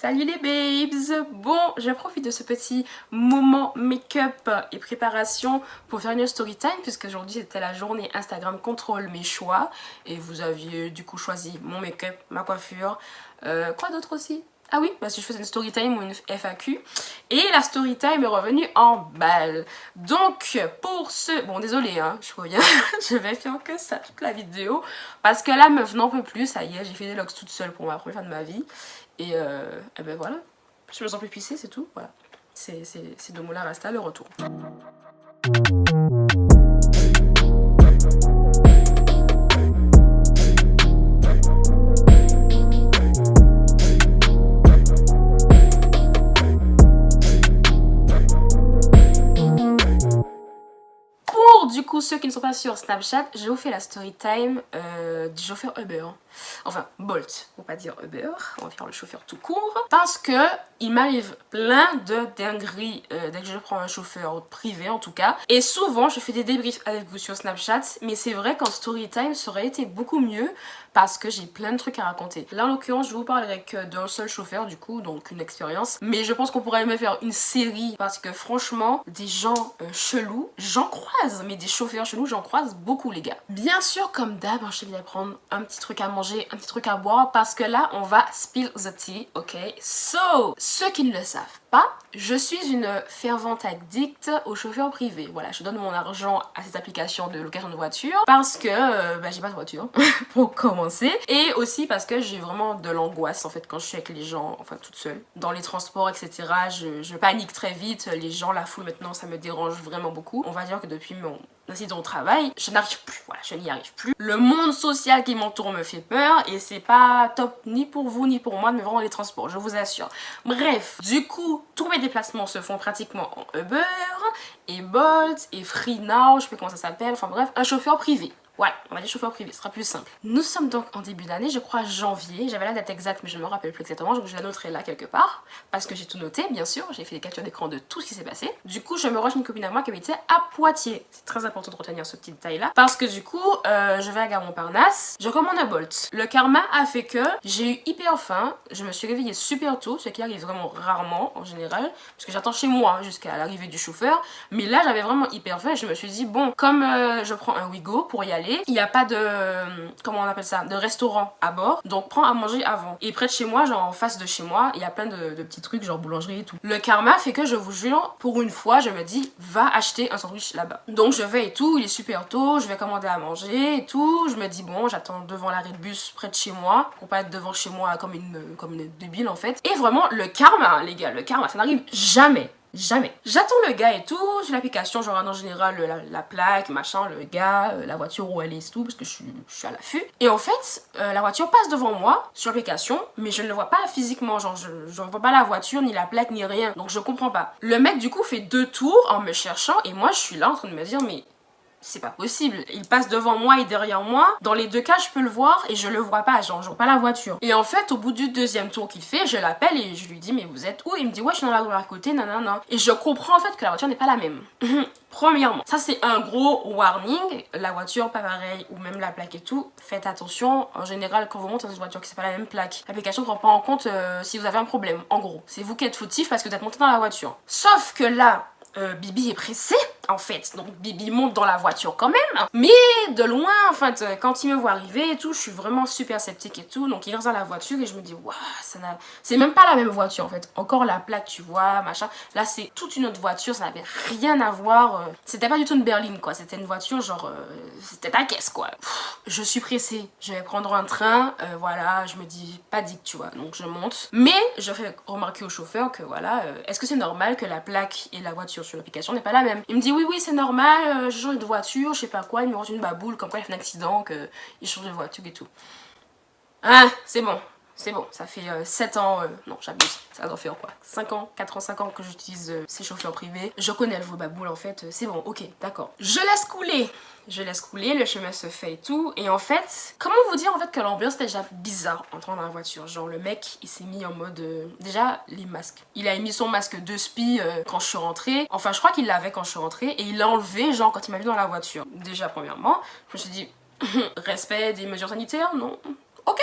Salut les babes! Bon, je profite de ce petit moment make-up et préparation pour faire une story time puisque aujourd'hui c'était la journée Instagram contrôle mes choix et vous aviez du coup choisi mon make-up, ma coiffure, quoi d'autre aussi? Ah oui, bah si je faisais une story time ou une FAQ. Et la story time est revenue en balle. Donc pour ce... Bon désolé hein, je reviens, je vais faire que ça toute la vidéo. Parce que la meuf n'en peut plus, ça y est, j'ai fait des looks toute seule pour ma première fois de ma vie. Et ben voilà, je me sens plus pissée, c'est tout, voilà. C'est de Moula Rasta le retour. Du coup, ceux qui ne sont pas sur Snapchat, je vous fais la story time du chauffeur Uber. Enfin, Bolt, on va pas dire Uber, on va faire le chauffeur tout court. Parce que il m'arrive plein de dingueries dès que je prends un chauffeur privé en tout cas. Et souvent, je fais des débriefs avec vous sur Snapchat, mais c'est vrai qu'en story time, ça aurait été beaucoup mieux parce que j'ai plein de trucs à raconter. Là, en l'occurrence, je vous parlerai que d'un seul chauffeur du coup, donc une expérience. Mais je pense qu'on pourrait même faire une série parce que franchement, des gens chelous, j'en croise, mais des chauffeurs chelous, j'en croise beaucoup les gars. Bien sûr, comme d'hab, je vais prendre un petit truc à manger, un petit truc à boire parce que là, on va spill the tea, ok? So, ceux qui ne le savent pas, je suis une fervente addict aux chauffeurs privés. Voilà, je donne mon argent à cette application de location de voiture parce que j'ai pas de voiture pour commencer et aussi parce que j'ai vraiment de l'angoisse en fait quand je suis avec les gens, enfin toute seule, dans les transports etc. Je panique très vite, les gens, la foule maintenant ça me dérange vraiment beaucoup. On va dire que depuis mon incident au travail, je n'arrive plus, voilà, je n'y arrive plus. Le monde social qui m'entoure me fait peur et c'est pas top ni pour vous ni pour moi de me vendre dans les transports, je vous assure. Bref, du coup, tous mes déplacements se font pratiquement en Uber et Bolt et Free Now, je sais plus comment ça s'appelle, enfin bref, un chauffeur privé. Ouais, on va dire chauffeur privé, ce sera plus simple. Nous sommes donc en début d'année, je crois janvier. J'avais la date exacte, mais je ne me rappelle plus exactement, donc je la noterai là quelque part. Parce que j'ai tout noté, bien sûr, j'ai fait des captures d'écran de tout ce qui s'est passé. Du coup, je me rejoins une copine à moi qui habitait à Poitiers. C'est très important de retenir ce petit détail-là. Parce que du coup, je vais à Gare Montparnasse, je commande un Bolt. Le karma a fait que j'ai eu hyper faim, je me suis réveillée super tôt, ce qui arrive vraiment rarement en général, parce que j'attends chez moi jusqu'à l'arrivée du chauffeur. Mais là, j'avais vraiment hyper faim et je me suis dit, bon, comme je prends un Wigo pour y aller, il n'y a pas de, comment on appelle ça, de restaurant à bord, donc prends à manger avant. Et près de chez moi, genre en face de chez moi, il y a plein de petits trucs genre boulangerie et tout. Le karma fait que je vous jure, pour une fois, je me dis va acheter un sandwich là-bas. Donc je vais et tout, il est super tôt, je vais commander à manger et tout. Je me dis bon, j'attends devant l'arrêt de bus près de chez moi pour pas être devant chez moi comme une débile en fait. Et vraiment le karma, les gars, le karma, ça n'arrive jamais. Jamais. J'attends le gars et tout, sur l'application, je regarde en général la plaque, machin, le gars, la voiture où elle est et tout, parce que je suis à l'affût. Et en fait, la voiture passe devant moi, sur l'application, mais je ne le vois pas physiquement, genre je ne vois pas la voiture, ni la plaque, ni rien, donc je comprends pas. Le mec du coup fait 2 tours en me cherchant, et moi je suis là en train de me dire mais... c'est pas possible, il passe devant moi et derrière moi, dans les deux cas je peux le voir et je le vois pas, genre je vois pas la voiture. Et en fait au bout du deuxième tour qu'il fait, je l'appelle et je lui dis mais vous êtes où? Il me dit ouais je suis dans la rue à côté, nanana. Et je comprends en fait que la voiture n'est pas la même. Premièrement, ça c'est un gros warning, la voiture pas pareil ou même la plaque et tout, faites attention, en général quand vous montez dans une voiture qui c'est pas la même plaque, l'application ne prend pas en compte si vous avez un problème, en gros. C'est vous qui êtes fautif parce que vous êtes monté dans la voiture. Sauf que là, Bibi est pressé en fait, donc Bibi monte dans la voiture quand même, mais de loin en fait, quand il me voit arriver et tout, je suis vraiment super sceptique et tout, donc il reste dans la voiture et je me dis waouh, c'est même pas la même voiture en fait, encore la plaque tu vois, machin, là c'est toute une autre voiture, ça n'avait rien à voir, c'était pas du tout une berline quoi, c'était une voiture genre, c'était ta caisse quoi. Je suis pressée, je vais prendre un train, voilà, je me dis pas dit tu vois, donc je monte, mais je fais remarquer au chauffeur que voilà, est-ce que c'est normal que la plaque et la voiture sur l'application n'est pas la même? Il me dit oui c'est normal, je change de voiture, je sais pas quoi, il me rentre une baboule comme quoi il a fait un accident, qu'il change de voiture et tout. Ah c'est bon, ça fait 7 ans, non j'abuse, ça doit faire quoi, 5 ans, 4 ans, 5 ans que j'utilise ces chauffeurs privés. Je connais le baboule en fait, c'est bon, ok, d'accord. Je laisse couler, le chemin se fait et tout, et en fait, comment vous dire en fait que l'ambiance était déjà bizarre en entrant dans la voiture. Genre le mec, il s'est mis en mode, déjà les masques. Il a mis son masque de spi quand je suis rentrée, enfin je crois qu'il l'avait quand je suis rentrée, et il l'a enlevé genre quand il m'a vu dans la voiture. Déjà premièrement, je me suis dit, respect des mesures sanitaires, non? Ok.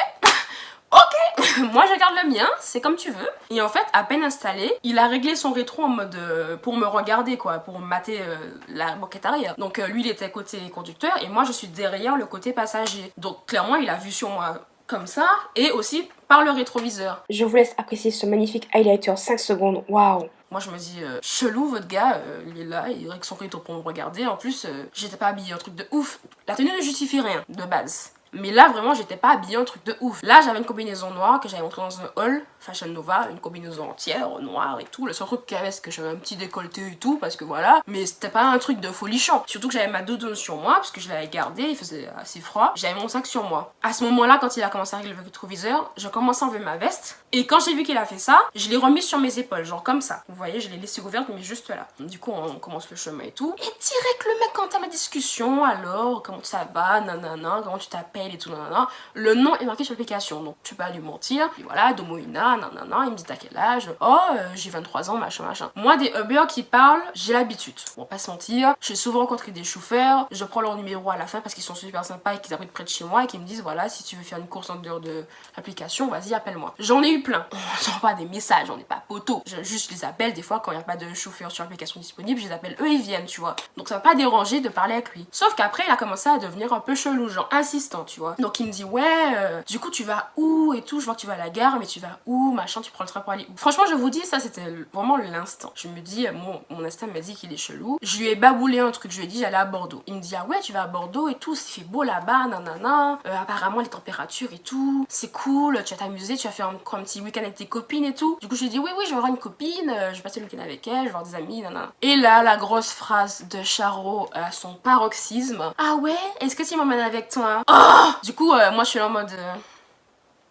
Ok, moi je garde le mien, c'est comme tu veux. Et en fait, à peine installé, il a réglé son rétro en mode pour me regarder quoi, pour mater la banquette arrière. Donc lui il était côté conducteur et moi je suis derrière le côté passager. Donc clairement il a vu sur moi comme ça et aussi par le rétroviseur. Je vous laisse apprécier ce magnifique highlighter 5 secondes, waouh. Moi je me dis, chelou votre gars, il est là, il règle son rétro pour me regarder. En plus, j'étais pas habillée un truc de ouf. La tenue ne justifie rien, de base. Mais là vraiment j'étais pas habillée un truc de ouf. Là j'avais une combinaison noire que j'avais montrée dans un haul Fashion Nova, une combinaison entière noire et tout. Le seul truc qu'il y avait c'est que j'avais un petit décolleté et tout parce que voilà. Mais c'était pas un truc de folichon. Surtout que j'avais ma doudoune sur moi parce que je l'avais gardée, il faisait assez froid. J'avais mon sac sur moi. À ce moment là quand il a commencé à régler le rétroviseur, je commençais à enlever ma veste. Et quand j'ai vu qu'il a fait ça, je l'ai remise sur mes épaules, genre comme ça. Vous voyez, je l'ai laissée ouverte mais juste là. Du coup on commence le chemin et tout. Et direct le mec entame ma discussion. Alors comment ça va, nanana, comment tu t'appelles et tout nanana. Le nom est marqué sur l'application donc tu peux pas lui mentir. Et voilà, Domoina, nanana, il me dit t'as quel âge? Oh j'ai 23 ans, machin machin. Moi des Uber qui parlent, j'ai l'habitude. On va pas se mentir, j'ai souvent rencontré des chauffeurs, je prends leur numéro à la fin parce qu'ils sont super sympas et qu'ils habitent près de chez moi et qu'ils me disent voilà si tu veux faire une course en dehors de l'application, vas-y appelle-moi. J'en ai eu plein. On n'envoie pas des messages, on n'est pas poteau. Juste les appelle des fois quand il n'y a pas de chauffeur sur l'application disponible, je les appelle eux ils viennent tu vois. Donc ça m'a pas dérangé de parler avec lui. Sauf qu'après il a commencé à devenir un peu chelou, genre insistant tu vois. Donc il me dit ouais du coup tu vas où et tout, je vois que tu vas à la gare mais tu vas où machin, tu prends le train pour aller où. Franchement je vous dis ça c'était vraiment l'instant. Je me dis mon instinct m'a dit qu'il est chelou. Je lui ai baboulé un truc, je lui ai dit j'allais à Bordeaux. Il me dit ah ouais tu vas à Bordeaux et tout, il fait beau là-bas nanana, apparemment les températures et tout, c'est cool, tu vas t'amuser, tu vas faire un petit week-end avec tes copines et tout. Du coup je lui ai dit oui je vais avoir une copine, je vais passer le week-end avec elle, je vais voir des amis nanana. Et là la grosse phrase de Charo à son paroxysme, ah ouais est-ce que tu m'emmènes avec toi? Oh du coup moi je suis là en mode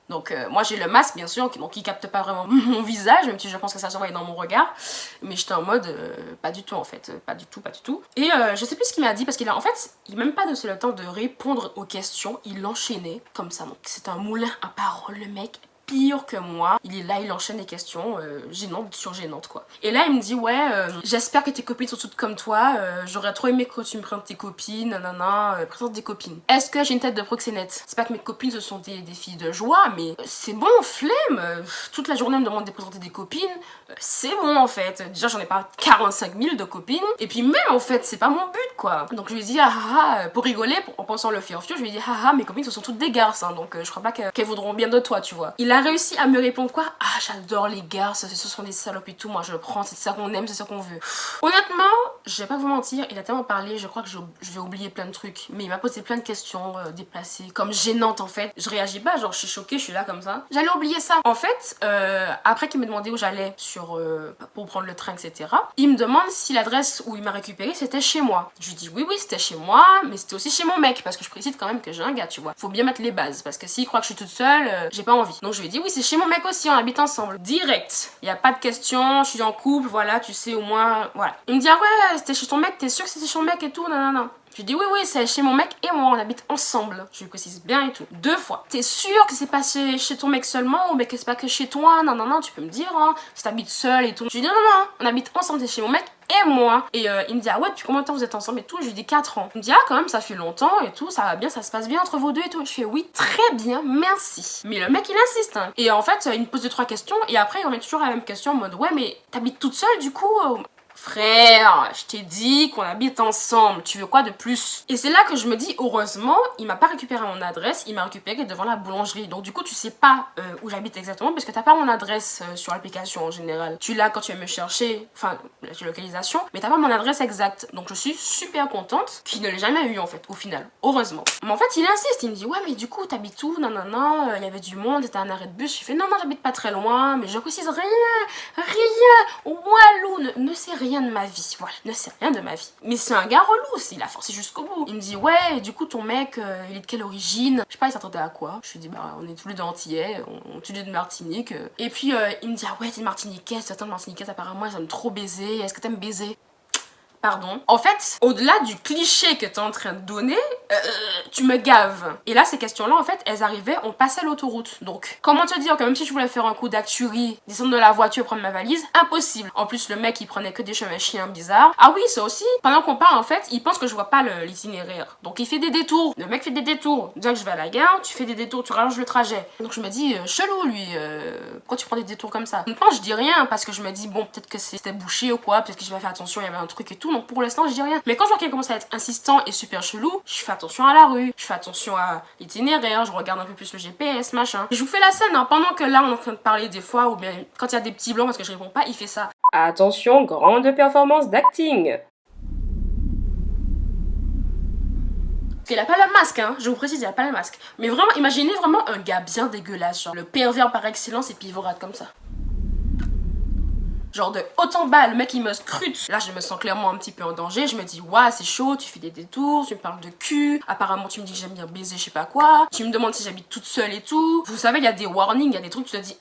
donc moi j'ai le masque bien sûr, donc il capte pas vraiment mon visage, même si je pense que ça se voit dans mon regard. Mais j'étais en mode pas du tout en fait, pas du tout. Et je sais plus ce qu'il m'a dit parce qu'il a en fait, il m'a même pas donné le temps de répondre aux questions, il enchaînait comme ça. Donc c'est un moulin à paroles le mec. Pire que moi, il est là, il enchaîne des questions gênantes sur gênantes quoi. Et là il me dit ouais j'espère que tes copines sont toutes comme toi, j'aurais trop aimé que tu me présentes tes copines, nanana, présente des copines. Est-ce que j'ai une tête de proxénète? C'est pas que mes copines ce sont des filles de joie, mais c'est bon, flemme, toute la journée on me demande de présenter des copines, c'est bon en fait, déjà j'en ai pas 45 000 de copines, et puis même en fait c'est pas mon but quoi. Donc je lui ai dit pour rigoler, en pensant le faire je lui ai dit mes copines ce sont toutes des garces hein, donc je crois pas qu'elles voudront bien de toi tu vois. Il a réussi à me répondre quoi? Ah j'adore les garces, ce sont des salopes et tout, moi je le prends, c'est ça qu'on aime, c'est ça qu'on veut. Honnêtement, je vais pas vous mentir, il a tellement parlé, je crois que je vais oublier plein de trucs, mais il m'a posé plein de questions déplacées, comme gênantes en fait. Je réagis pas, genre je suis choquée, je suis là comme ça. J'allais oublier ça. En fait, après qu'il me demandait où j'allais pour prendre le train, etc. Il me demande si l'adresse où il m'a récupéré c'était chez moi. Je lui dis oui c'était chez moi, mais c'était aussi chez mon mec, parce que je précise quand même que j'ai un gars, tu vois. Faut bien mettre les bases, parce que s'il croit que je suis toute seule, j'ai pas envie. Donc je lui ai dit oui c'est chez mon mec aussi, on habite ensemble. Direct, y a pas de question, je suis en couple, voilà, tu sais au moins, voilà. Il me dit ah ouais c'était chez ton mec, t'es sûr que c'était chez ton mec et tout, non. Je lui dis oui c'est chez mon mec et moi on habite ensemble. Je lui précise bien et tout. 2 fois. T'es sûr que c'est pas chez ton mec seulement ou que c'est pas que chez toi? Non tu peux me dire hein, si t'habites seule et tout. Je lui dis non on habite ensemble, c'est chez mon mec et moi. Et il me dit ah ouais depuis combien de temps vous êtes ensemble et tout? Je lui dis 4 ans. Il me dit ah quand même ça fait longtemps et tout, ça va bien, ça se passe bien entre vous deux et tout. Je fais oui très bien merci. Mais le mec il insiste hein. Et en fait il me pose 2-3 questions et après il remet toujours la même question en mode ouais mais t'habites toute seule du coup Frère, je t'ai dit qu'on habite ensemble, tu veux quoi de plus? Et c'est là que je me dis, heureusement, il m'a pas récupéré mon adresse, il m'a récupéré devant la boulangerie. Donc du coup, tu sais pas où j'habite exactement parce que t'as pas mon adresse sur l'application en général. Tu l'as quand tu vas me chercher, enfin, la géolocalisation, mais t'as pas mon adresse exacte. Donc je suis super contente qu'il ne l'ait jamais eu en fait, au final, heureusement. Mais en fait, il insiste, il me dit, ouais, mais du coup, t'habites où? Non, il y avait du monde, t'étais à un arrêt de bus. Je fais, non, j'habite pas très loin, mais je précise rien, Walou, ne sait rien de ma vie, voilà, ne sait rien de ma vie. Mais c'est un gars relou, il a forcé jusqu'au bout. Il me dit ouais, du coup ton mec, il est de quelle origine? Je sais pas, il s'attendait à quoi? Je lui dis bah on est tous les deux antillais, on est tous les deux de Martinique. Et puis il me dit ah ouais t'es Martiniquaise, attends Martiniquaise apparemment ils aiment trop baiser, est-ce que t'aimes baiser? pardon. En fait, au-delà du cliché que t'es en train de donner, tu me gaves. Et là, ces questions-là, en fait, elles arrivaient, on passait l'autoroute. Donc, comment te dire que même si je voulais faire un coup d'actuerie, descendre de la voiture, prendre ma valise, impossible. En plus, le mec, il prenait que des chemins chiens bizarres. Ah oui, ça aussi, pendant qu'on parle, en fait, il pense que je vois pas l'itinéraire. Donc, il fait des détours. Le mec fait des détours. Déjà que je vais à la gare, tu fais des détours, tu rallonges le trajet. Donc, je me dis, chelou, lui, pourquoi tu prends des détours comme ça? Maintenant, je dis rien parce que je me dis, bon, peut-être que c'était bouché ou quoi, peut-être que j'ai pas fait attention, il y avait un truc et tout. Donc, pour l'instant, je dis rien. Mais quand je vois qu'il commence à être insistant et super chelou, je fais attention à la rue, je fais attention à l'itinéraire, je regarde un peu plus le GPS, machin. Je vous fais la scène, hein, pendant que là, on est en train de parler des fois, ou bien quand il y a des petits blancs parce que je réponds pas, il fait ça. Attention, grande performance d'acting. Il a pas le masque, hein, je vous précise, il a pas le masque. Mais vraiment, imaginez vraiment un gars bien dégueulasse, genre le pervers par excellence et puis il vous rate comme ça. Genre de haut en bas, le mec il me scrute. Là je me sens clairement un petit peu en danger. Je me dis ouais c'est chaud, tu fais des détours, tu me parles de cul. Apparemment tu me dis que j'aime bien baiser je sais pas quoi. Tu me demandes si j'habite toute seule et tout. Vous savez il y a des warnings, il y a des trucs tu te dis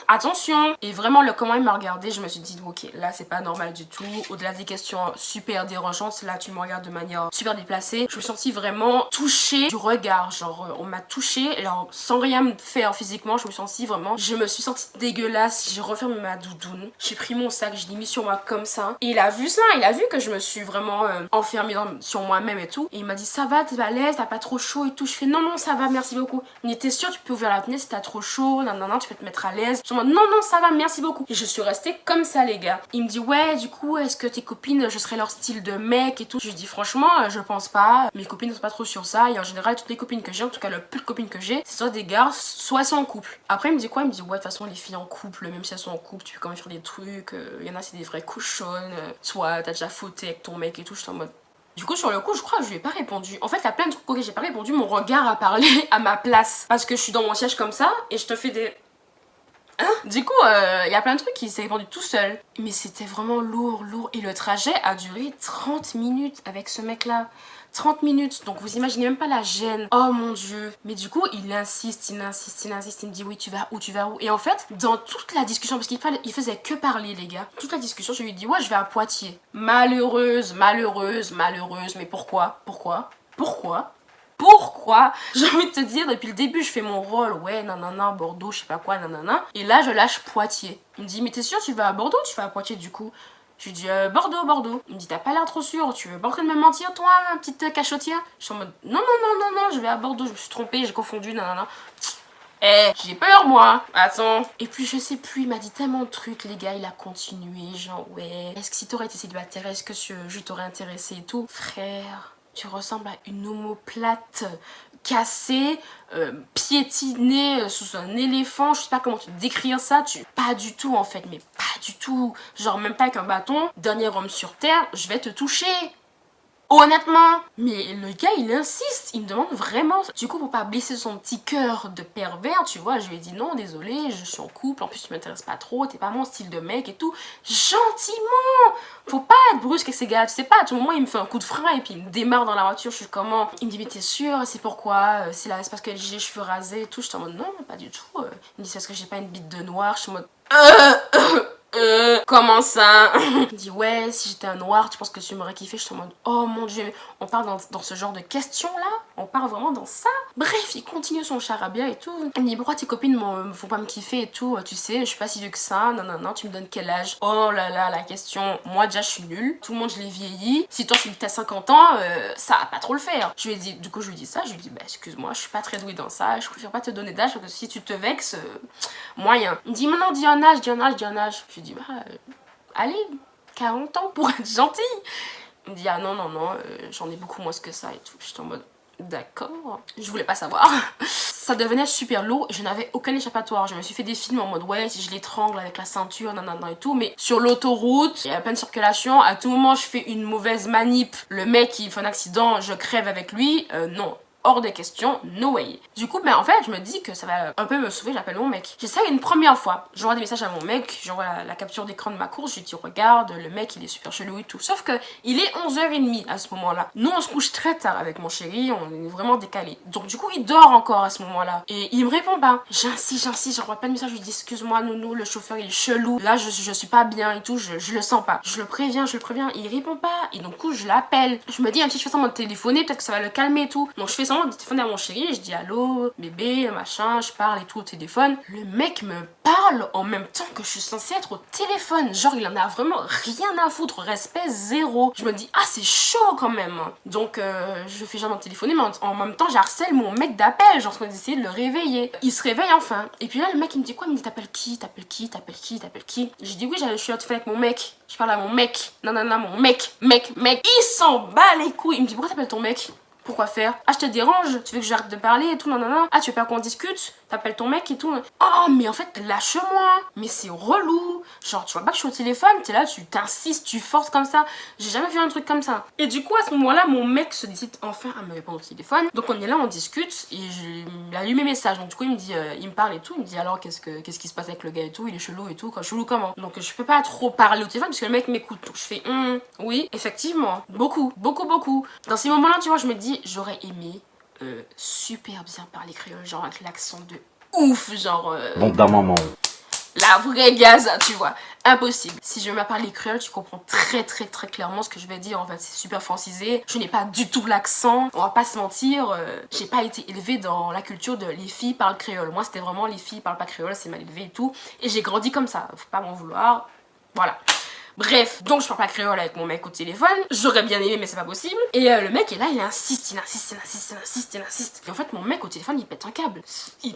attention. Et vraiment le comment il m'a regardé, je me suis dit ok là c'est pas normal du tout. Au-delà des questions super dérangeantes, là tu me regardes de manière super déplacée. Je me suis sentie vraiment touchée du regard. Genre on m'a touchée, alors sans rien me faire physiquement, je me suis sentie dégueulasse. J'ai refermé ma doudoune. J'ai pris mon sac, je l'ai mis sur moi comme ça. Et il a vu ça, il a vu que je me suis vraiment enfermée sur moi-même et tout. Et il m'a dit ça va, t'es à l'aise, t'as pas trop chaud et tout. Je fais non, non, ça va, merci beaucoup. Mais t'es sûre, tu peux ouvrir la fenêtre si t'as trop chaud, non, non, non, tu peux te mettre à l'aise. Je me dis non, non, ça va, merci beaucoup. Et je suis restée comme ça, les gars. Il me dit ouais, du coup, est-ce que tes copines, je serais leur style de mec et tout. Je lui dis franchement, je pense pas. Mes copines ne sont pas trop sur ça. Et en général, toutes les copines que j'ai, en tout cas le plus de copines que j'ai, c'est soit des gars, soit elles sont en couple. Après, il me dit quoi? Il me dit ouais, de toute façon, les filles en couple, même si elles sont en couple, tu peux quand même faire des trucs. Il y en a, c'est des vraies cochonnes. Soit t'as déjà fauté avec ton mec et tout. J'étais en mode. Du coup, sur le coup, je crois que je lui ai pas répondu. En fait, il y a plein de trucs auxquels j'ai pas répondu. Mon regard a parlé à ma place. Parce que je suis dans mon siège comme ça et je te fais des. Hein? Du coup, il y a plein de trucs qui s'est répondu tout seul. Mais c'était vraiment lourd, lourd. Et le trajet a duré 30 minutes avec ce mec-là. 30 minutes, donc vous imaginez même pas la gêne. Oh mon dieu. Mais du coup, il insiste, il insiste, il insiste. Il me dit oui, tu vas où, tu vas où. Et en fait, dans toute la discussion, parce qu'il faisait que parler, les gars. Toute la discussion, je lui dis ouais, je vais à Poitiers. Malheureuse, malheureuse, malheureuse. Mais pourquoi? Pourquoi? Pourquoi? Pourquoi? J'ai envie de te dire, depuis le début, je fais mon rôle. Ouais, nanana, Bordeaux, je sais pas quoi, nanana. Et là, je lâche Poitiers. Il me dit, mais t'es sûr, tu vas à Bordeaux ou tu vas à Poitiers du coup? Je lui dis Bordeaux, Bordeaux. Il me dit t'as pas l'air trop sûr, tu veux pas en train de me mentir toi, ma petite cachotière? Je suis en mode non, non, non, non, non, je vais à Bordeaux, je me suis trompée, j'ai confondu, nanana. J'ai peur moi, attends. Et puis je sais plus, il m'a dit tellement de trucs, les gars, il a continué, genre ouais. Est-ce que si t'aurais été célibataire, est-ce que je t'aurais intéressé et tout? Frère, tu ressembles à une omoplate cassée, piétinée sous un éléphant, je sais pas comment te décrire ça, pas du tout en fait, mais pas du tout, genre même pas avec un bâton, dernier homme sur terre, je vais te toucher. Honnêtement. Mais le gars il insiste, il me demande vraiment. Du coup pour pas blesser son petit cœur de pervers, tu vois, je lui ai dit non désolé, je suis en couple, en plus tu m'intéresses pas trop, t'es pas mon style de mec et tout. Gentiment. Faut pas être brusque avec ces gars, tu sais pas, à tout moment il me fait un coup de frein et puis il me démarre dans la voiture, je suis comment? Il me dit mais t'es sûre, c'est pourquoi? C'est là, c'est parce que j'ai les cheveux rasés et tout. J'étais en mode non pas du tout. Il me dit c'est parce que j'ai pas une bite de noir, je suis en mode comment ça? Il dit ouais, si j'étais un noir, tu penses que tu m'aurais kiffé? Je suis en mode oh mon dieu, on part dans ce genre de questions là? On part vraiment dans ça? Bref, il continue son charabia et tout. Il me dit pourquoi tes copines me font pas me kiffer et tout? Tu sais, je suis pas si vieux que ça, non non non, tu me donnes quel âge? Oh là là, la question, moi déjà je suis nulle, tout le monde je l'ai vieilli. Si toi je suis t'as 50 ans, ça va pas trop le faire. Je lui ai dit, du coup je lui dis ça, je lui dis bah excuse-moi, je suis pas très douée dans ça, je préfère pas te donner d'âge parce que si tu te vexes, moyen. Il me dit maintenant dis un âge, dis un âge, dis un âge. Je lui dis bah allez, 40 ans pour être gentil. Il me dit ah non non non, j'en ai beaucoup moins que ça et tout. J'étais en mode d'accord, je voulais pas savoir. Ça devenait super lourd et je n'avais aucun échappatoire. Je me suis fait des films en mode ouais si je l'étrangle avec la ceinture nanana et tout, mais sur l'autoroute il y a plein de circulation, à tout moment je fais une mauvaise manip, le mec il fait un accident, je crève avec lui, non. hors de question, no way. Du coup, en fait, je me dis que ça va un peu me sauver, j'appelle mon mec. J'essaie une première fois, j'envoie des messages à mon mec, j'envoie la capture d'écran de ma course, je lui dis regarde, le mec il est super chelou et tout. Sauf que il est 11h30 à ce moment-là. Nous on se couche très tard avec mon chéri, on est vraiment décalé. Donc du coup il dort encore à ce moment-là. Et il me répond pas. J'insiste, j'envoie plein de messages, je lui dis excuse-moi Nounou, le chauffeur il est chelou. Là je suis pas bien et tout, je le sens pas. Je le préviens, il répond pas. Et donc du coup je l'appelle. Je me dis un petit je fais semblant de téléphoner, peut-être que ça va le calmer et tout. Donc je fais semblant de téléphoner à mon chéri et je dis allô, bébé, machin, je parle et tout au téléphone. Le mec me parle en même temps que je suis censée être au téléphone. Genre il en a vraiment rien à foutre, respect zéro. Je me dis ah c'est chaud quand même. Donc je fais genre de téléphoner mais en même temps j'harcèle mon mec d'appel, genre d'essayer de le réveiller. Il se réveille enfin. Et puis là le mec il me dit quoi? Il me dit t'appelles qui? Je dis oui je suis au téléphone avec mon mec. Je parle à mon mec. Non mon mec. Il s'en bat les couilles. Il me dit pourquoi t'appelles ton mec? Pourquoi faire? Ah, je te dérange? Tu veux que j'arrête de parler et tout? Non. Ah, tu veux pas qu'on discute? T'appelles ton mec et tout? Oh, mais en fait, lâche-moi! Mais c'est relou! Genre, tu vois pas que je suis au téléphone? T'es là, tu t'insistes, tu forces comme ça. J'ai jamais vu un truc comme ça. Et du coup, à ce moment-là, mon mec se décide enfin à me répondre au téléphone. Donc, on est là, on discute et il a lu mes messages. Donc, du coup, il me dit, il me parle et tout. Il me dit alors, qu'est-ce qui se passe avec le gars et tout? Il est chelou et tout. Quoi, chelou comment? Donc, je peux pas trop parler au téléphone parce que le mec m'écoute. Donc, je fais, oui, effectivement, beaucoup. Dans ces moments-là, tu vois, je me dis, j'aurais aimé super bien parler créole, genre avec l'accent de ouf, genre Bande d'un maman. la vraie gaza, tu vois, impossible. Si je mets à parler créole, tu comprends très clairement ce que je vais dire. En fait, c'est super francisé, je n'ai pas du tout l'accent, on va pas se mentir, j'ai pas été élevée dans la culture de les filles parlent créole. Moi c'était vraiment les filles parlent pas créole, c'est mal élevé et tout, et j'ai grandi comme ça, faut pas m'en vouloir, voilà. Bref, donc je parle pas créole avec mon mec au téléphone. J'aurais bien aimé mais c'est pas possible. Et le mec est là, il insiste. Et en fait mon mec au téléphone il pète un câble. Il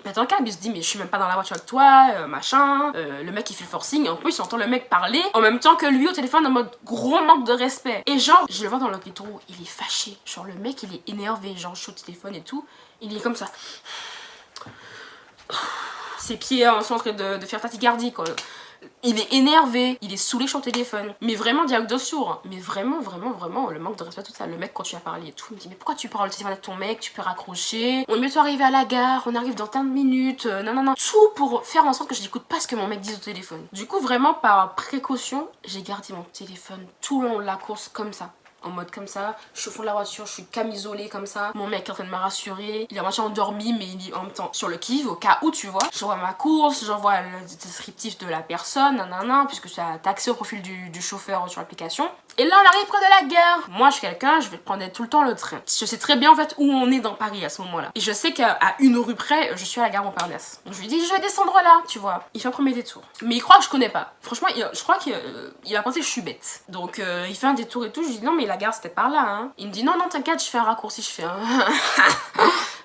se dit mais je suis même pas dans la voiture avec toi, machin. Le mec il fait le forcing et en plus j'entends le mec parler en même temps que lui au téléphone en mode gros manque de respect. Et genre je le vois dans le rétro, il est fâché. Genre le mec il est énervé, genre je suis au téléphone et tout. Il est comme ça. Ses pieds sont en train de faire tachycardie quoi. Il est énervé, il est saoulé sur le téléphone. Mais vraiment, dialogue de sourd. Hein. Mais vraiment, le manque de respect, tout ça. Le mec, quand tu as parlé et tout, il me dit mais pourquoi tu parles au téléphone avec ton mec? Tu peux raccrocher. On est bientôt arrivé à la gare, on arrive dans tant de minutes. Non. Tout pour faire en sorte que je n'écoute pas ce que mon mec dit au téléphone. Du coup, vraiment, par précaution, j'ai gardé mon téléphone tout le long de la course comme ça. En mode comme ça, je suis au fond de la voiture, je suis camisolée comme ça. Mon mec est en train de me rassurer. Il est moitié endormi, mais il est en même temps sur le kiv, au cas où tu vois. J'envoie ma course, j'envoie le descriptif de la personne, puisque tu as accès au profil du chauffeur sur l'application. Et là, on arrive près de la gare. Moi, je suis quelqu'un, je vais prendre tout le temps le train. Je sais très bien en fait où on est dans Paris à ce moment-là. Et je sais qu'à une rue près, je suis à la gare Montparnasse. Donc je lui dis, je vais descendre là, tu vois. Il fait un premier détour. Mais il croit que je connais pas. Franchement, je crois qu'il a pensé que je suis bête. Donc il fait un détour et tout. Je lui dis, non, mais la gare c'était par là, hein. Il me dit, non, t'inquiète, je fais un raccourci. Je fais un.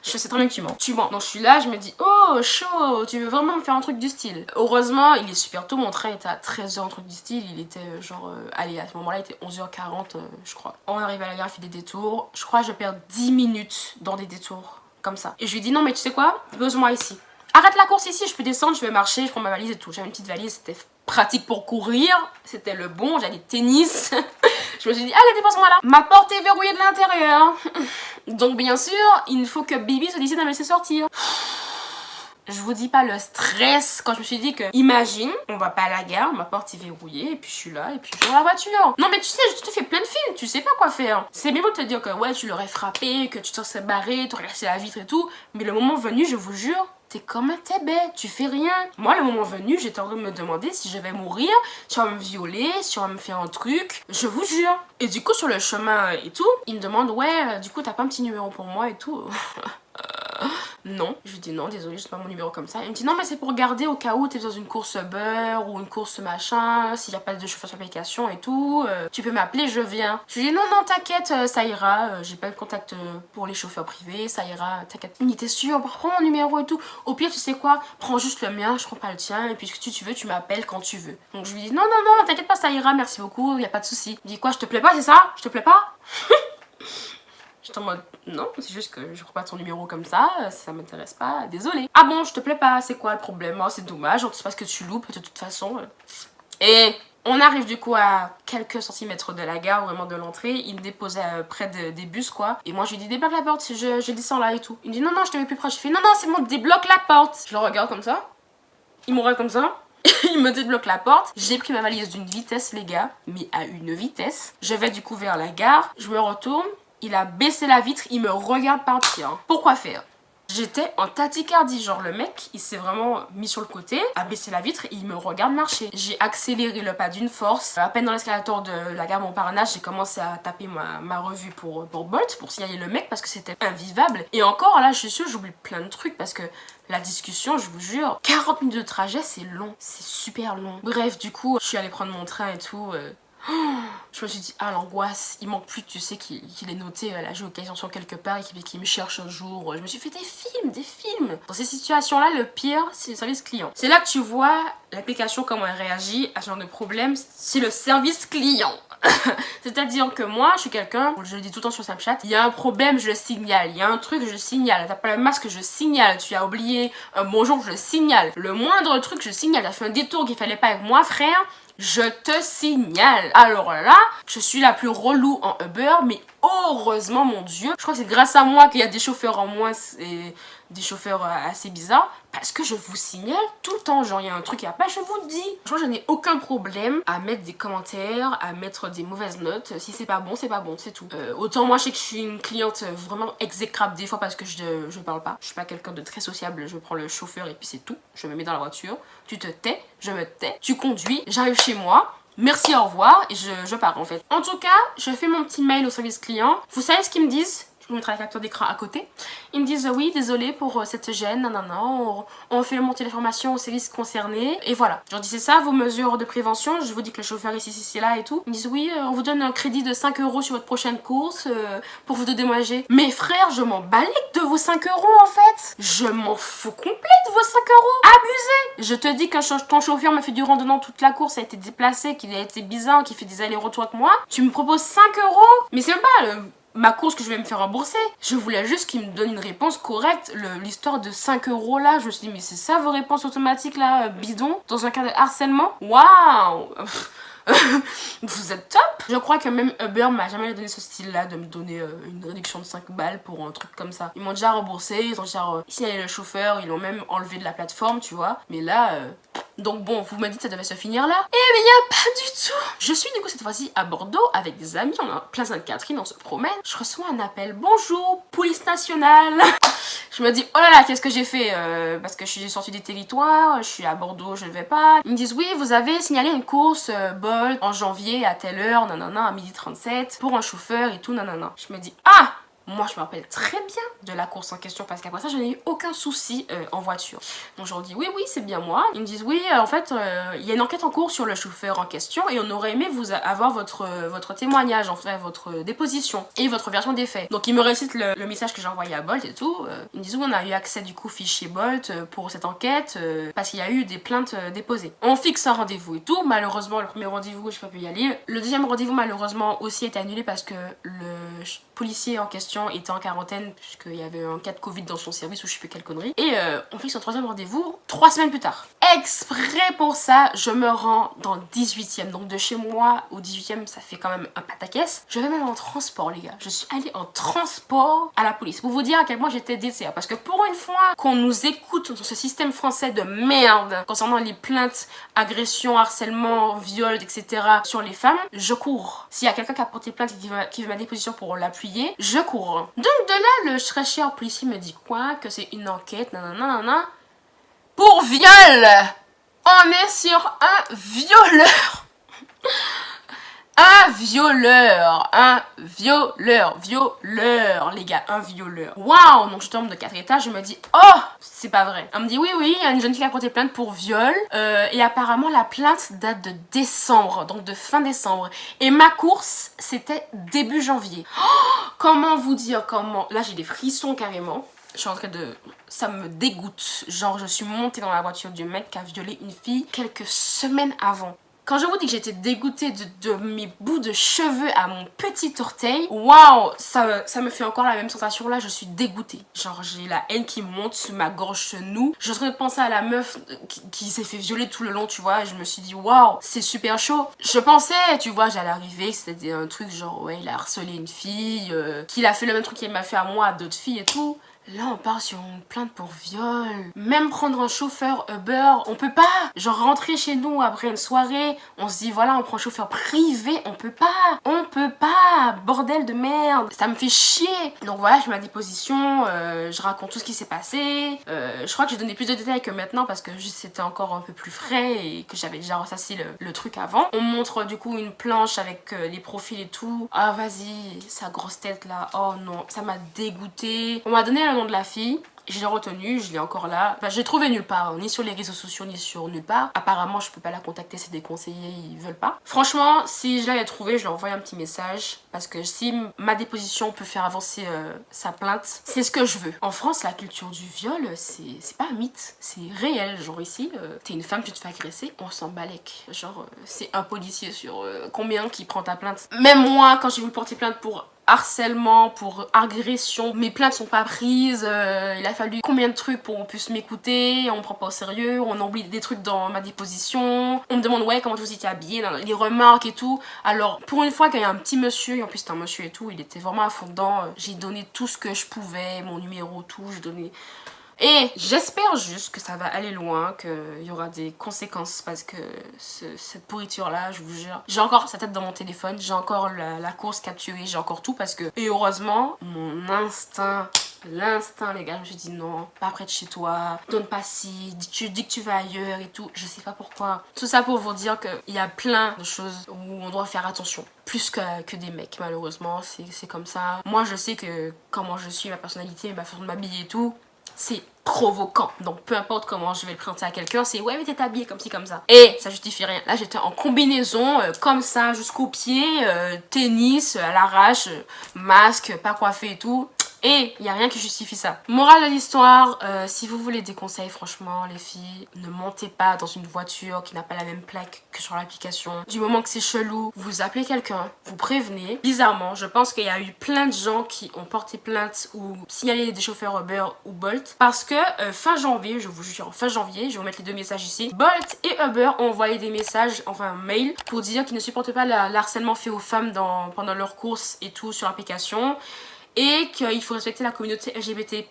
Je sais très bien que tu mens. Donc je suis là, je me dis, oh, chaud, tu veux vraiment me faire un truc du style. Heureusement, il est super tôt, mon train était à 13h, un truc du style. Il était genre, allez, à ce moment-là, il était 11h40, je crois. On arrive à la gare, il fait des détours. Je crois que je perds 10 minutes dans des détours, comme ça. Et je lui dis, non, mais tu sais quoi, pose-moi ici. Arrête la course ici, je peux descendre, je vais marcher, je prends ma valise et tout. J'avais une petite valise, c'était pratique pour courir, c'était le bon, j'avais des tennis. Je me suis dit, allez, dépose-moi là. Ma porte est verrouillée de l'intérieur. Donc bien sûr, il faut que Bibi se décide à me laisser sortir. Je vous dis pas le stress quand je me suis dit que, imagine, on va pas à la gare, ma porte est verrouillée, et puis je suis là, et puis je suis dans la voiture. Non mais tu sais, je te fais plein de films, tu sais pas quoi faire. C'est bien beau de te dire que ouais, tu l'aurais frappé, que tu t'en serais barré, t'aurais cassé la vitre et tout, mais le moment venu, je vous jure, t'es comme un tébé, tu fais rien. Moi, le moment venu, j'étais en train de me demander si je vais mourir, si on va me violer, si on va me faire un truc, je vous jure. Et du coup, sur le chemin et tout, il me demande, ouais, du coup, t'as pas un petit numéro pour moi et tout. Non, je lui dis non, désolé, je sais pas mon numéro comme ça. Il me dit non, mais c'est pour garder au cas où t'es dans une course beurre ou une course machin, s'il y a pas de chauffeur sur l'application et tout, tu peux m'appeler, je viens. Je lui dis non, t'inquiète, ça ira, j'ai pas de contact pour les chauffeurs privés, ça ira, t'inquiète. Il était sûr, prends mon numéro et tout. Au pire, tu sais quoi, prends juste le mien, je prends pas le tien, et puis si tu veux, tu m'appelles quand tu veux. Donc je lui dis non, t'inquiète pas, ça ira, merci beaucoup, y a pas de souci. Il dit quoi, je te plais pas, c'est ça? Je te plais pas? J'étais en mode non, c'est juste que je prends pas ton numéro comme ça m'intéresse pas, désolé. Ah bon, je te plais pas, c'est quoi le problème? Oh, c'est dommage, on ne sait pas ce que tu loupes de toute façon. Et On arrive du coup à quelques centimètres de la gare, vraiment de l'entrée. Il me déposait près des bus quoi. Et moi je lui dis débloque la porte, je descends là et tout. Il me dit non non je te mets plus proche. Je fais non non c'est bon débloque la porte. Je le regarde comme ça. Il me regarde comme ça. Il me débloque la porte. J'ai pris ma valise d'une vitesse les gars. Mais à une vitesse. Je vais du coup vers la gare. Je me retourne. Il a baissé la vitre. Il me regarde partir. Pourquoi faire? J'étais en tachycardie, genre le mec il s'est vraiment mis sur le côté, a baissé la vitre et il me regarde marcher. J'ai accéléré le pas d'une force, à peine dans l'escalator de la gare Montparnasse, j'ai commencé à taper ma revue pour Bolt, pour signaler le mec parce que c'était invivable. Et encore là je suis sûre j'oublie plein de trucs parce que la discussion, je vous jure, 40 minutes de trajet c'est long, c'est super long. Bref du coup je suis allée prendre mon train et tout. Je me suis dit, ah l'angoisse, il manque plus, tu sais, qu'il ait noté la géolocalisation quelque part et qu'il me cherche un jour. Je me suis fait des films. Dans ces situations-là, le pire, c'est le service client. C'est là que tu vois l'application, comment elle réagit à ce genre de problème. C'est le service client. C'est-à-dire que moi, je suis quelqu'un, je le dis tout le temps sur Snapchat, il y a un problème, je le signale. Il y a un truc, je le signale. T'as pas le masque, je signale. Tu as oublié un bonjour, je le signale. Le moindre truc, je signale. T'as fait un détour qu'il fallait pas avec moi, frère. Je te signale. Alors là, je suis la plus relou en Uber, mais heureusement, mon Dieu, je crois que c'est grâce à moi qu'il y a des chauffeurs en moins et des chauffeurs assez bizarres, parce que je vous signale tout le temps, genre il y a un truc qui va pas, je vous le dis. Franchement, je n'ai aucun problème à mettre des commentaires, à mettre des mauvaises notes. Si c'est pas bon, c'est tout. Autant moi, je sais que je suis une cliente vraiment exécrable des fois parce que je parle pas. Je suis pas quelqu'un de très sociable, je prends le chauffeur et puis c'est tout. Je me mets dans la voiture, tu te tais, je me tais, tu conduis, j'arrive chez moi. Merci, au revoir, et je pars en fait. En tout cas, je fais mon petit mail au service client. Vous savez ce qu'ils me disent? Je vous mettrai la capture d'écran à côté. Ils me disent oui, désolé pour cette gêne, non, on fait monter l'information au service concerné. Et voilà. Je leur dis c'est ça vos mesures de prévention. Je vous dis que le chauffeur est ici, là et tout. Ils me disent oui, on vous donne un crédit de 5 € sur votre prochaine course pour vous dédommager. Mais frère, je m'en balèque de vos 5 € en fait. Je m'en fous complet de vos 5 €. Abusé. Je te dis que ton chauffeur m'a fait du randonnant toute la course, a été déplacé, qu'il a été bizarre, qu'il fait des allers-retours avec moi. Tu me proposes 5 €. Mais c'est même pas ma course que je vais me faire rembourser. Je voulais juste qu'il me donne une réponse correcte. L'histoire de 5 € là, je me suis dit mais c'est ça vos réponses automatiques là, bidon, dans un cas de harcèlement? Waouh. Vous êtes top. Je crois que même Uber m'a jamais donné ce style là de me donner une réduction de 5 balles pour un truc comme ça. Ils m'ont déjà remboursé, ils ont déjà signalé le chauffeur, ils l'ont même enlevé de la plateforme, tu vois. Mais là donc bon, vous m'avez dit que ça devait se finir là. Eh bien, pas du tout. Je suis du coup cette fois-ci à Bordeaux avec des amis, on est en place Sainte-Catherine, on se promène. Je reçois un appel, bonjour, police nationale. Je me dis, oh là là, qu'est-ce que j'ai fait parce que je suis sortie des territoires, je suis à Bordeaux, je ne vais pas. Ils me disent, oui, vous avez signalé une course Bolt en janvier à telle heure, nanana, à 12h37, pour un chauffeur et tout, nanana. Je me dis, ah! Moi, je me rappelle très bien de la course en question parce qu'après ça, je n'ai eu aucun souci en voiture. Donc, je leur dis oui, oui, c'est bien moi. Ils me disent oui, en fait, il y a une enquête en cours sur le chauffeur en question et on aurait aimé vous avoir votre témoignage, en fait, votre déposition et votre version des faits. Donc, ils me récitent le message que j'ai envoyé à Bolt et tout. Ils me disent oui, on a eu accès du coup au fichier Bolt pour cette enquête parce qu'il y a eu des plaintes déposées. On fixe un rendez-vous et tout. Malheureusement, le premier rendez-vous, je n'ai pas pu y aller. Le deuxième rendez-vous, malheureusement, aussi a été annulé parce que le policier en question était en quarantaine puisqu'il y avait un cas de Covid dans son service ou je sais plus quelle connerie. Et on fixe un troisième rendez-vous 3 semaines plus tard. Exprès pour ça, je me rends dans le 18e. Donc de chez moi au 18e, ça fait quand même un pataquès. Je vais même en transport, les gars. Je suis allée en transport à la police. Pour vous dire à quel point j'étais déçue. Parce que pour une fois qu'on nous écoute dans ce système français de merde concernant les plaintes, agressions, harcèlement, viols, etc. sur les femmes, je cours. S'il y a quelqu'un qui a porté plainte et qui veut ma déposition pour l'appuyer, je cours. Donc de là, le très cher policier me dit quoi? Que c'est une enquête, nanana, pour viol. On est sur un violeur. Violeur, les gars, un violeur. Waouh, donc je tombe de 4 étages, je me dis, oh, c'est pas vrai. Elle me dit, oui, il y a une jeune fille qui a porté plainte pour viol, et apparemment la plainte date de décembre, donc de fin décembre. Et ma course, c'était début janvier. Oh, comment vous dire, là j'ai des frissons carrément. Je suis en train de... Ça me dégoûte. Genre, je suis montée dans la voiture du mec qui a violé une fille quelques semaines avant. Quand je vous dis que j'étais dégoûtée de mes bouts de cheveux à mon petit orteil, waouh, ça me fait encore la même sensation là, je suis dégoûtée. Genre j'ai la haine qui monte sur ma gorge noue. Je suis en train de penser à la meuf qui s'est fait violer tout le long, tu vois, et je me suis dit waouh, c'est super chaud. Je pensais, tu vois, j'allais arriver, c'était un truc genre ouais, il a harcelé une fille, qu'il a fait le même truc qu'il m'a fait à moi, à d'autres filles et tout. Là, on part sur une plainte pour viol. Même prendre un chauffeur Uber, on peut pas. Genre rentrer chez nous après une soirée, on se dit voilà, on prend un chauffeur privé, on peut pas. On peut pas. Bordel de merde. Ça me fait chier. Donc voilà, je mets ma déposition, je raconte tout ce qui s'est passé. Je crois que j'ai donné plus de détails que maintenant parce que juste c'était encore un peu plus frais et que j'avais déjà ressassé le truc avant. On montre du coup une planche avec les profils et tout. Ah vas-y, sa grosse tête là. Oh non, ça m'a dégoûté. On m'a donné le nom de la fille. Je l'ai retenue, je l'ai encore là. Enfin, je l'ai trouvée nulle part, ni sur les réseaux sociaux, ni sur nulle part. Apparemment, je peux pas la contacter, c'est des conseillers, ils veulent pas. Franchement, si je l'avais trouvée, je lui envoie un petit message. Parce que si ma déposition peut faire avancer sa plainte, c'est ce que je veux. En France, la culture du viol, c'est pas un mythe, c'est réel. Genre ici, t'es une femme, tu te fais agresser, on s'en balèque. Genre, c'est un policier sur combien qui prend ta plainte. Même moi, quand j'ai voulu porter plainte pour harcèlement, pour agression, mes plaintes sont pas prises, il a fallu combien de trucs pour qu'on puisse m'écouter, on me prend pas au sérieux, on oublie des trucs dans ma déposition, on me demande ouais comment vous étiez habillée, les remarques et tout. Alors pour une fois qu'il y a un petit monsieur, et en plus c'était un monsieur et tout, il était vraiment à fond dedans, j'ai donné tout ce que je pouvais, mon numéro, tout, j'ai donné... Et j'espère juste que ça va aller loin, qu'il y aura des conséquences parce que cette pourriture là, je vous jure, j'ai encore sa tête dans mon téléphone, j'ai encore la course capturée, j'ai encore tout parce que... Et heureusement, mon instinct... L'instinct les gars, je me suis dit non, pas près de chez toi, donne pas si, dis que tu vas ailleurs et tout, je sais pas pourquoi. Tout ça pour vous dire qu'il y a plein de choses où on doit faire attention. Plus que des mecs malheureusement, c'est comme ça. Moi je sais que comment je suis, ma personnalité, ma façon de m'habiller et tout, c'est provoquant. Donc peu importe comment je vais le présenter à quelqu'un, c'est ouais mais t'es habillée comme ci comme ça. Et ça justifie rien. Là j'étais en combinaison comme ça jusqu'aux pieds, tennis à l'arrache, masque, pas coiffé et tout. Et il n'y a rien qui justifie ça. Morale de l'histoire, si vous voulez des conseils, franchement, les filles, ne montez pas dans une voiture qui n'a pas la même plaque que sur l'application. Du moment que c'est chelou, vous appelez quelqu'un, vous prévenez. Bizarrement, je pense qu'il y a eu plein de gens qui ont porté plainte ou signalé des chauffeurs Uber ou Bolt. Parce que fin janvier, je vous jure, fin janvier, je vais vous mettre les deux messages ici. Bolt et Uber ont envoyé des messages, enfin un mail, pour dire qu'ils ne supportent pas le harcèlement fait aux femmes pendant leurs courses et tout sur l'application. Et qu'il faut respecter la communauté LGBT+,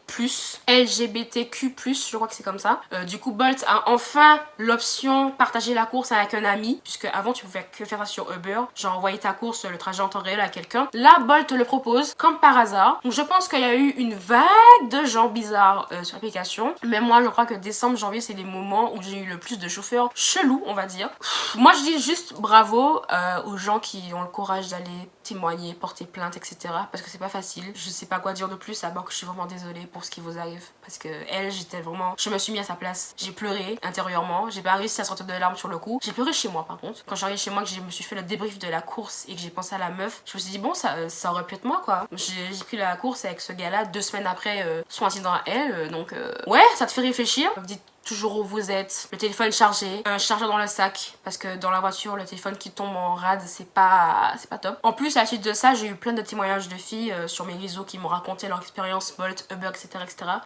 LGBTQ+, je crois que c'est comme ça. Du coup, Bolt a enfin l'option partager la course avec un ami, puisque avant tu pouvais que faire ça sur Uber, genre envoyer ta course, le trajet en temps réel à quelqu'un. Là, Bolt le propose, comme par hasard. Donc je pense qu'il y a eu une vague de gens bizarres sur l'application. Mais moi, je crois que décembre, janvier, c'est les moments où j'ai eu le plus de chauffeurs chelous, on va dire. Moi, je dis juste bravo aux gens qui ont le courage d'aller témoigner, porter plainte, etc. Parce que c'est pas facile. Je sais pas quoi dire de plus, à part que je suis vraiment désolée pour ce qui vous arrive. Parce que elle, j'étais vraiment... Je me suis mis à sa place. J'ai pleuré intérieurement. J'ai pas réussi à sortir de larmes sur le coup. J'ai pleuré chez moi par contre. Quand j'arrive chez moi, que je me suis fait le débrief de la course et que j'ai pensé à la meuf, je me suis dit bon, ça aurait pu être moi quoi. J'ai pris la course avec ce gars-là 2 semaines après son incident à elle. Donc ouais, ça te fait réfléchir. Vous dites toujours où vous êtes, le téléphone chargé, un chargeur dans le sac parce que dans la voiture le téléphone qui tombe en rade c'est pas top. En plus à la suite de ça j'ai eu plein de témoignages de filles sur mes réseaux qui m'ont raconté leur expérience Bolt, Uber etc.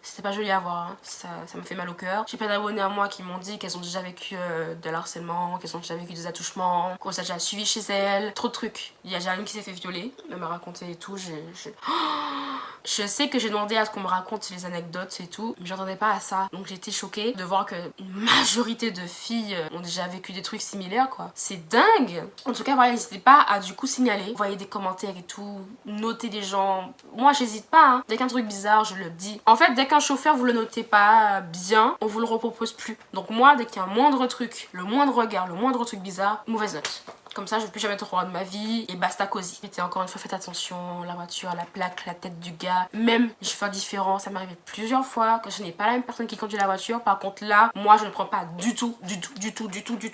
C'était pas joli à voir, hein. Ça me fait mal au cœur. J'ai plein d'abonnés à moi qui m'ont dit qu'elles ont déjà vécu de l'harcèlement, qu'elles ont déjà vécu des attouchements, qu'on s'est déjà suivi chez elles, trop de trucs. Il y a déjà une qui s'est fait violer, elle m'a raconté et tout, je sais que j'ai demandé à ce qu'on me raconte les anecdotes et tout, mais j'entendais pas à ça. Donc j'ai été choquée de voir que une majorité de filles ont déjà vécu des trucs similaires quoi. C'est dingue. En tout cas voilà, n'hésitez pas à du coup signaler, envoyer des commentaires et tout, noter les gens. Moi j'hésite pas hein. Dès qu'un truc bizarre je le dis. En fait dès qu'un chauffeur vous le notez pas bien, on vous le repropose plus. Donc moi dès qu'il y a un moindre truc, le moindre regard, le moindre truc bizarre, mauvaise note. Comme ça je veux plus jamais te revoir de ma vie et basta cosy. Et encore une fois faites attention, la voiture, la plaque, la tête du gars, même les chauffeurs différents, ça m'est arrivé plusieurs fois que ce n'est pas la même personne qui conduit la voiture. Par contre là, moi je ne prends pas du tout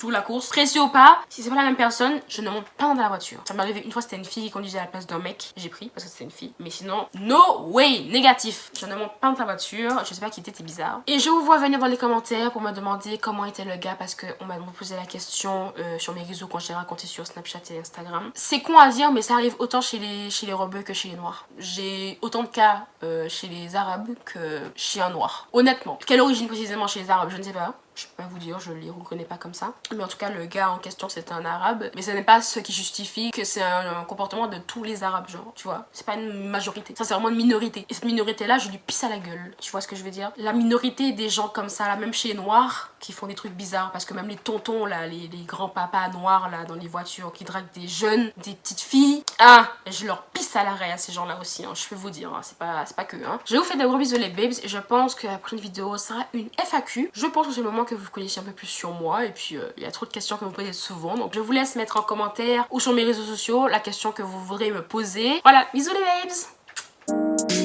la course. Précis ou pas, si c'est pas la même personne, je ne monte pas dans la voiture. Ça m'est arrivé une fois, c'était une fille qui conduisait à la place d'un mec, j'ai pris parce que c'était une fille. Mais sinon, no way, négatif. Je ne monte pas dans ta voiture, je sais pas qui était bizarre. Et je vous vois venir dans les commentaires pour me demander comment était le gars parce qu'on m'a posé la question sur mes réseaux quand j'ai raconté sur Snapchat et Instagram. C'est con à dire mais ça arrive autant chez les rebeux que chez les noirs. J'ai autant de cas chez les arabes que chez un noir. Honnêtement. Quelle origine précisément chez les arabes, je ne sais pas. Je peux pas vous dire, je les reconnais pas comme ça. Mais en tout cas, le gars en question, c'était un arabe. Mais ce n'est pas ce qui justifie que c'est un comportement de tous les arabes, genre, tu vois. C'est pas une majorité. Ça, c'est vraiment une minorité. Et cette minorité-là, je lui pisse à la gueule. Tu vois ce que je veux dire? La minorité des gens comme ça, là, même chez les noirs, qui font des trucs bizarres. Parce que même les tontons, là, les grands-papas noirs, là, dans les voitures, qui draguent des jeunes, des petites filles. Ah, je leur pisse à l'arrêt à ces gens-là aussi, hein, je peux vous dire. Hein, c'est pas que, hein. Je vous fais des gros bisous, les babes. Et je pense que la prochaine vidéo sera une FAQ. Je pense que c'est le moment que vous connaissiez un peu plus sur moi et puis il y a trop de questions que vous posez souvent, donc je vous laisse mettre en commentaire ou sur mes réseaux sociaux la question que vous voudrez me poser. Voilà, bisous les babes.